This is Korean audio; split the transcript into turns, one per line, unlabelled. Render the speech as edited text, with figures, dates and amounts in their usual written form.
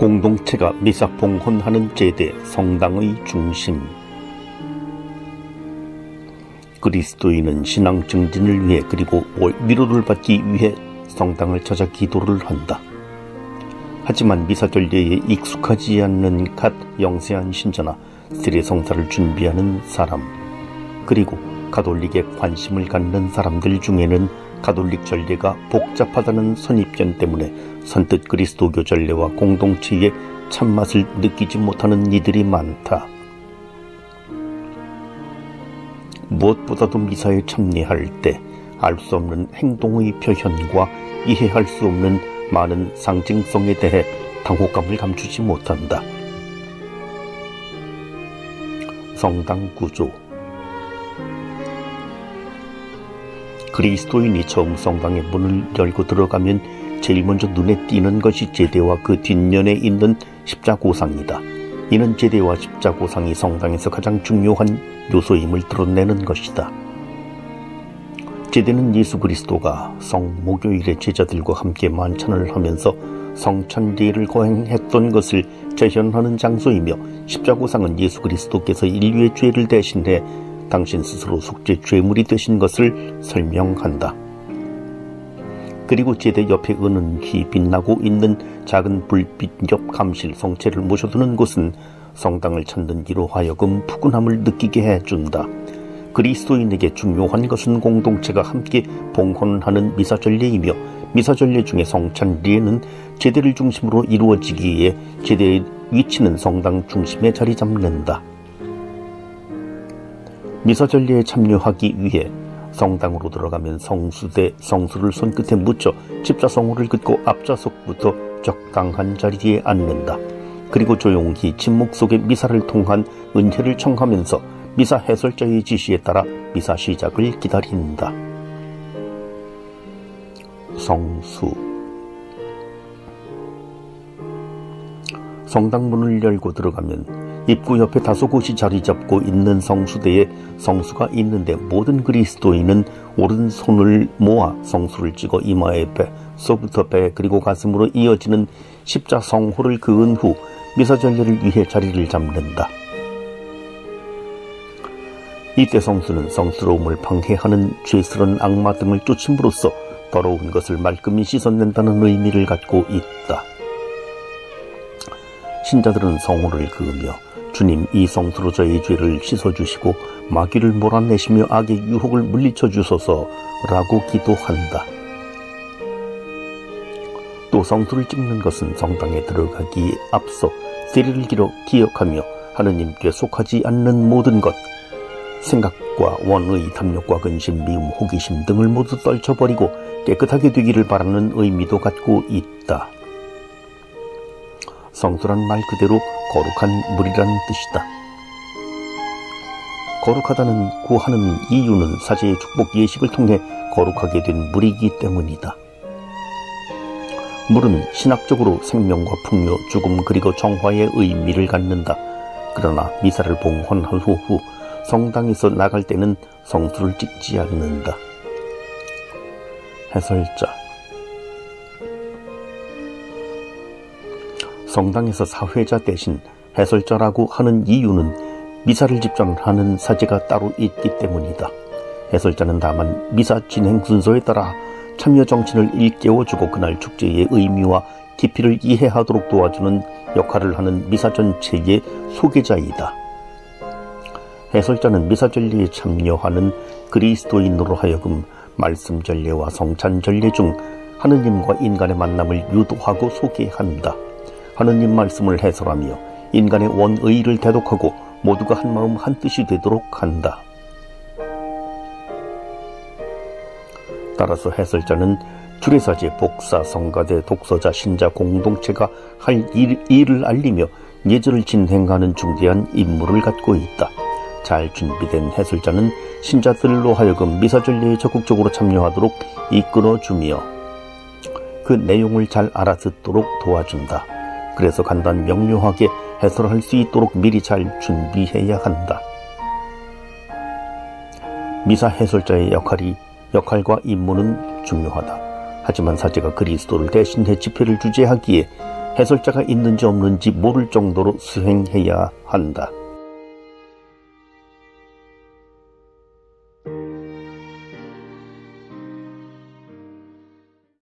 공동체가 미사 봉헌하는 제대, 성당의 중심. 그리스도인은 신앙 증진을 위해 그리고 위로를 받기 위해 성당을 찾아 기도를 한다. 하지만 미사 전례에 익숙하지 않는 갓 영세한 신자나 세례성사를 준비하는 사람, 그리고 가톨릭에 관심을 갖는 사람들 중에는 가톨릭 전례가 복잡하다는 선입견 때문에 선뜻 그리스도교 전례와 공동체의 참맛을 느끼지 못하는 이들이 많다. 무엇보다도 미사에 참여할 때 알 수 없는 행동의 표현과 이해할 수 없는 많은 상징성에 대해 당혹감을 감추지 못한다. 성당 구조. 그리스도인이 처음 성당의 문을 열고 들어가면 제일 먼저 눈에 띄는 것이 제대와 그 뒷면에 있는 십자고상이다. 이는 제대와 십자고상이 성당에서 가장 중요한 요소임을 드러내는 것이다. 제대는 예수 그리스도가 성목요일에 제자들과 함께 만찬을 하면서 성찬례를 거행했던 것을 재현하는 장소이며, 십자고상은 예수 그리스도께서 인류의 죄를 대신해 당신 스스로 속죄 죄물이 되신 것을 설명한다. 그리고 제대 옆에 은은히 빛나고 있는 작은 불빛 옆 감실 성체를 모셔두는 곳은 성당을 찾는 이로 하여금 푸근함을 느끼게 해준다. 그리스도인에게 중요한 것은 공동체가 함께 봉헌하는 미사전례이며, 미사전례 중에 성찬례는 제대를 중심으로 이루어지기에 제대의 위치는 성당 중심에 자리 잡는다. 미사전례에 참여하기 위해 성당으로 들어가면 성수를 손끝에 묻혀 집자성호를 긋고 앞좌석부터 적당한 자리에 앉는다. 그리고 조용히 침묵 속에 미사를 통한 은혜를 청하면서 미사 해설자의 지시에 따라 미사 시작을 기다린다. 성수. 성당 문을 열고 들어가면 입구 옆에 다소 곳이 자리 잡고 있는 성수대에 성수가 있는데, 모든 그리스도인은 오른손을 모아 성수를 찍어 이마에 배, 소부터 배, 그리고 가슴으로 이어지는 십자성호를 그은 후 미사전례를 위해 자리를 잡는다. 이때 성수는 성스러움을 방해하는 죄스런 악마 등을 쫓음으로써 더러운 것을 말끔히 씻어낸다는 의미를 갖고 있다. 신자들은 성호를 그으며 주님, 이 성수로 저의 죄를 씻어주시고 마귀를 몰아내시며 악의 유혹을 물리쳐 주소서라고 기도한다. 또 성수를 찍는 것은 성당에 들어가기에 앞서 세례를 기억하며 하느님께 속하지 않는 모든 것, 생각과 원의, 탐욕과 근심, 미움, 호기심 등을 모두 떨쳐버리고 깨끗하게 되기를 바라는 의미도 갖고 있다. 성수란 말 그대로 거룩한 물이라는 뜻이다. 거룩하다는 구하는 이유는 사제의 축복 예식을 통해 거룩하게 된 물이기 때문이다. 물은 신학적으로 생명과 풍요, 죽음, 그리고 정화의 의미를 갖는다. 그러나 미사를 봉헌한 후 성당에서 나갈 때는 성수를 찍지 않는다. 해설자. 성당에서 사회자 대신 해설자라고 하는 이유는 미사를 집전하는 사제가 따로 있기 때문이다. 해설자는 다만 미사 진행 순서에 따라 참여 정신을 일깨워주고 그날 축제의 의미와 깊이를 이해하도록 도와주는 역할을 하는 미사 전체의 소개자이다. 해설자는 미사 전례에 참여하는 그리스도인으로 하여금 말씀 전례와 성찬 전례 중 하느님과 인간의 만남을 유도하고 소개한다. 하느님 말씀을 해설하며 인간의 원의를 대독하고 모두가 한마음 한뜻이 되도록 한다. 따라서 해설자는 주례사제, 복사, 성가대, 독서자, 신자 공동체가 할 일을 알리며 예절을 진행하는 중대한 임무를 갖고 있다. 잘 준비된 해설자는 신자들로 하여금 미사전례에 적극적으로 참여하도록 이끌어주며 그 내용을 잘 알아듣도록 도와준다. 그래서 간단 명료하게 해설할 수 있도록 미리 잘 준비해야 한다. 미사 해설자의 역할과 임무는 중요하다. 하지만 사제가 그리스도를 대신해 집회를 주재하기에 해설자가 있는지 없는지 모를 정도로 수행해야 한다.